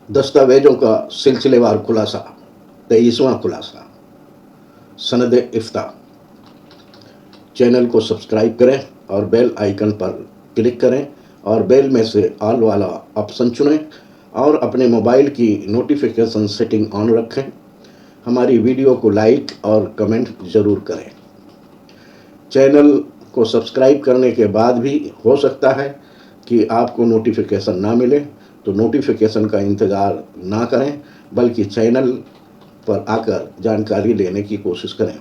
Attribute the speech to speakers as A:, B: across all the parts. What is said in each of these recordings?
A: दस्तावेजों का सिलसिलेवार खुलासा 23वां खुलासा सनद इफ्ता। चैनल को सब्सक्राइब करें और बेल आइकन पर क्लिक करें और बेल में से ऑल वाला ऑप्शन चुनें और अपने मोबाइल की नोटिफिकेशन सेटिंग ऑन रखें। हमारी वीडियो को लाइक और कमेंट ज़रूर करें। चैनल को सब्सक्राइब करने के बाद भी हो सकता है कि आपको नोटिफिकेशन ना मिले, तो नोटिफिकेशन का इंतज़ार ना करें, बल्कि चैनल पर आकर जानकारी लेने की कोशिश करें।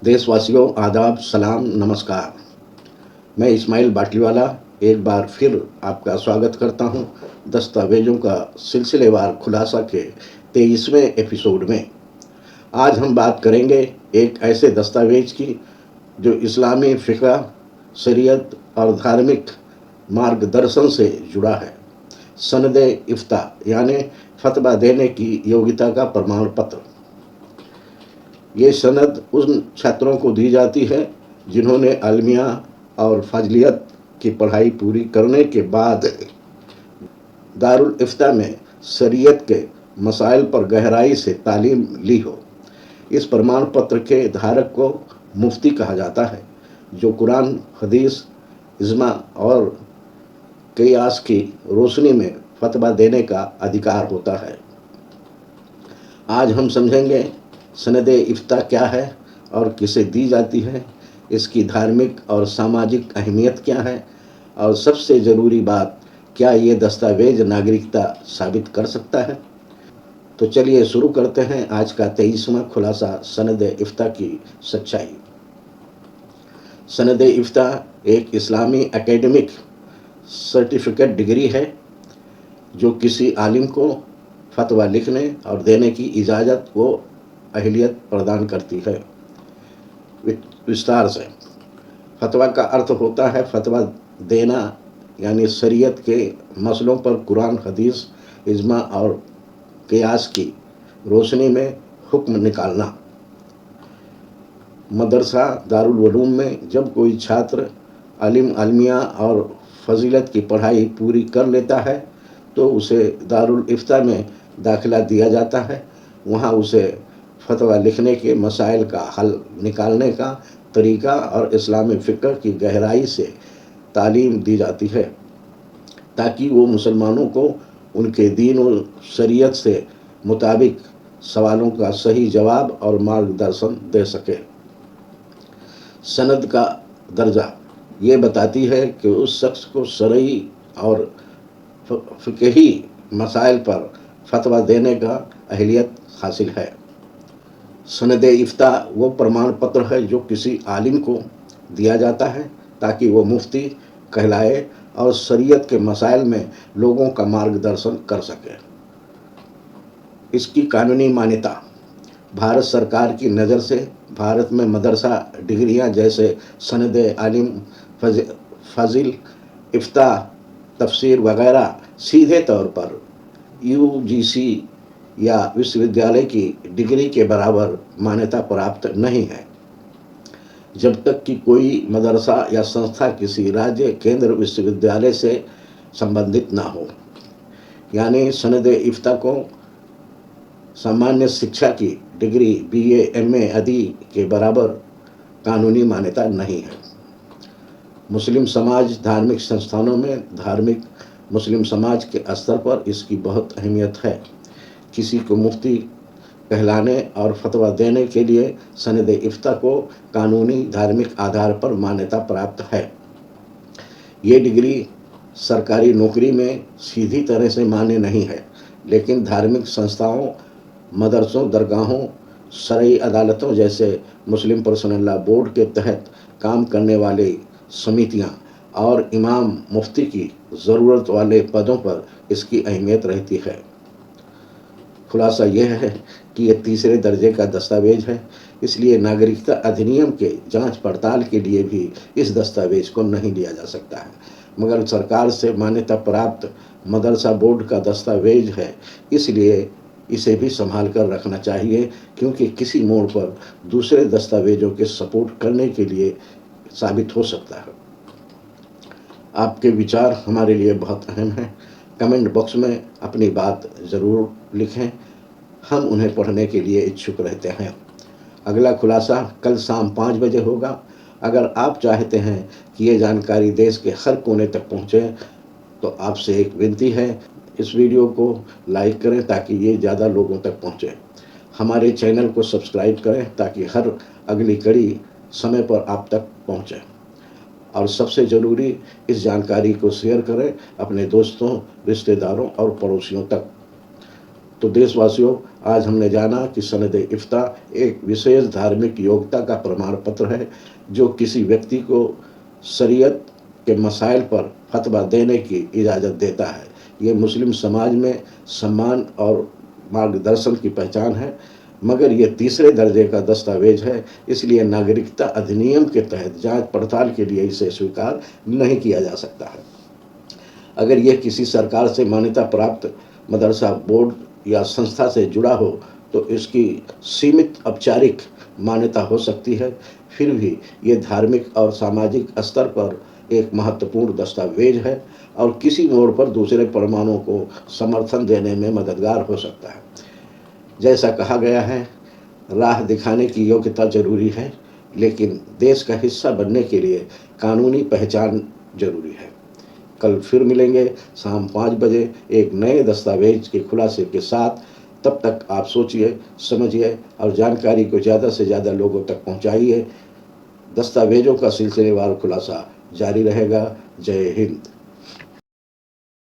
A: देशवासियों, आदाब, सलाम, नमस्कार। मैं इस्माइल बाटलीवाला एक बार फिर आपका स्वागत करता हूं दस्तावेजों का सिलसिलेवार खुलासा के 23वें एपिसोड में। आज हम बात करेंगे एक ऐसे दस्तावेज की जो इस्लामी फ़िक़्ह, शरीयत और धार्मिक मार्गदर्शन से जुड़ा है। सनद इफ्ता यानी फतवा देने की योग्यता का प्रमाण पत्र। ये सनद उन छात्रों को दी जाती है जिन्होंने अलमिया और फजलियत की पढ़ाई पूरी करने के बाद दारुल इफ्ता में शरीयत के मसाइल पर गहराई से तालीम ली हो। इस प्रमाण पत्र के धारक को मुफ्ती कहा जाता है, जो कुरान, हदीस, इज्मा और क़ियास की रोशनी में फतवा देने का अधिकार होता है। आज हम समझेंगे सनद इफ्ता क्या है और किसे दी जाती है, इसकी धार्मिक और सामाजिक अहमियत क्या है, और सबसे ज़रूरी बात, क्या ये दस्तावेज नागरिकता साबित कर सकता है। तो चलिए शुरू करते हैं आज का 23वां खुलासा सनद इफ्ता की सच्चाई। सनद इफ्ता एक इस्लामी एकेडमिक सर्टिफिकेट डिग्री है जो किसी आलिम को फतवा लिखने और देने की इजाज़त व अहलियत प्रदान करती है। विस्तार से, फतवा का अर्थ होता है फतवा देना, यानी शरीयत के मसलों पर कुरान, हदीस, इज्मा और क़ियास की रोशनी में हुक्म निकालना। मदरसा दारुल उलूम में जब कोई छात्र अलिम, अलमिया और फजीलत की पढ़ाई पूरी कर लेता है तो उसे दारुल इफ्ता में दाखिला दिया जाता है। वहाँ उसे फतवा लिखने के मसाइल का हल निकालने का तरीका और इस्लामी फ़िक़्ह की गहराई से तालीम दी जाती है, ताकि वो मुसलमानों को उनके दीन और शरीयत से मुताबिक सवालों का सही जवाब और मार्गदर्शन दे सके। सनद का दर्जा ये बताती है कि उस शख्स को शरई और फ़िक़ही मसाइल पर फतवा देने का अहलियत हासिल है। सनद इफ्ता वो प्रमाण पत्र है जो किसी आलिम को दिया जाता है ताकि वो मुफ्ती कहलाए और शरीयत के मसाइल में लोगों का मार्गदर्शन कर सके। इसकी कानूनी मान्यता, भारत सरकार की नज़र से भारत में मदरसा डिग्रियां जैसे सनद आलिम, फाजिल, इफ्ता, तफसीर वगैरह सीधे तौर पर यूजीसी या विश्वविद्यालय की डिग्री के बराबर मान्यता प्राप्त नहीं है, जब तक कि कोई मदरसा या संस्था किसी राज्य केंद्र विश्वविद्यालय से संबंधित ना हो। यानी सनद इफ्ता को सामान्य शिक्षा की डिग्री बीए, एमए आदि के बराबर कानूनी मान्यता नहीं है। मुस्लिम समाज धार्मिक संस्थानों में धार्मिक मुस्लिम समाज के स्तर पर इसकी बहुत अहमियत है। किसी को मुफ्ती कहलाने और फतवा देने के लिए सनद इफ्ता को कानूनी धार्मिक आधार पर मान्यता प्राप्त है। ये डिग्री सरकारी नौकरी में सीधी तरह से मान्य नहीं है, लेकिन धार्मिक संस्थाओं, मदरसों, दरगाहों, शरई अदालतों जैसे मुस्लिम पर्सनल लॉ बोर्ड के तहत काम करने वाली समितियां और इमाम मुफ्ती की ज़रूरत वाले पदों पर इसकी अहमियत रहती है। खुलासा यह है कि यह तीसरे दर्जे का दस्तावेज है, इसलिए नागरिकता अधिनियम के जांच पड़ताल के लिए भी इस दस्तावेज को नहीं लिया जा सकता है, मगर सरकार से मान्यता प्राप्त मदरसा बोर्ड का दस्तावेज है, इसलिए इसे भी संभाल कर रखना चाहिए, क्योंकि किसी मोड़ पर दूसरे दस्तावेजों के सपोर्ट करने के लिए साबित हो सकता है। आपके विचार हमारे लिए बहुत अहम हैं। कमेंट बॉक्स में अपनी बात ज़रूर लिखें, हम उन्हें पढ़ने के लिए इच्छुक रहते हैं। अगला खुलासा कल शाम 5 बजे होगा। अगर आप चाहते हैं कि ये जानकारी देश के हर कोने तक पहुँचे, तो आपसे एक विनती है, इस वीडियो को लाइक करें ताकि ये ज़्यादा लोगों तक पहुँचे। हमारे चैनल को सब्सक्राइब करें ताकि हर अगली कड़ी समय पर आप तक पहुँचे। और सबसे ज़रूरी, इस जानकारी को शेयर करें अपने दोस्तों, रिश्तेदारों और पड़ोसियों तक। तो देशवासियों, आज हमने जाना कि सनद इफ्ता एक विशेष धार्मिक योग्यता का प्रमाण पत्र है जो किसी व्यक्ति को शरीयत के मसाइल पर फतवा देने की इजाज़त देता है। ये मुस्लिम समाज में सम्मान और मार्गदर्शन की पहचान है, मगर ये तीसरे दर्जे का दस्तावेज है, इसलिए नागरिकता अधिनियम के तहत जांच पड़ताल के लिए इसे स्वीकार नहीं किया जा सकता है। अगर यह किसी सरकार से मान्यता प्राप्त मदरसा, बोर्ड या संस्था से जुड़ा हो तो इसकी सीमित औपचारिक मान्यता हो सकती है। फिर भी ये धार्मिक और सामाजिक स्तर पर एक महत्वपूर्ण दस्तावेज है और किसी मोड़ पर दूसरे परमाणुओं को समर्थन देने में मददगार हो सकता है। जैसा कहा गया है, राह दिखाने की योग्यता जरूरी है, लेकिन देश का हिस्सा बनने के लिए कानूनी पहचान जरूरी है। कल फिर मिलेंगे शाम 5 बजे एक नए दस्तावेज के खुलासे के साथ। तब तक आप सोचिए, समझिए और जानकारी को ज़्यादा से ज़्यादा लोगों तक पहुंचाइए। दस्तावेजों का सिलसिलेवार खुलासा जारी रहेगा। जय हिंद।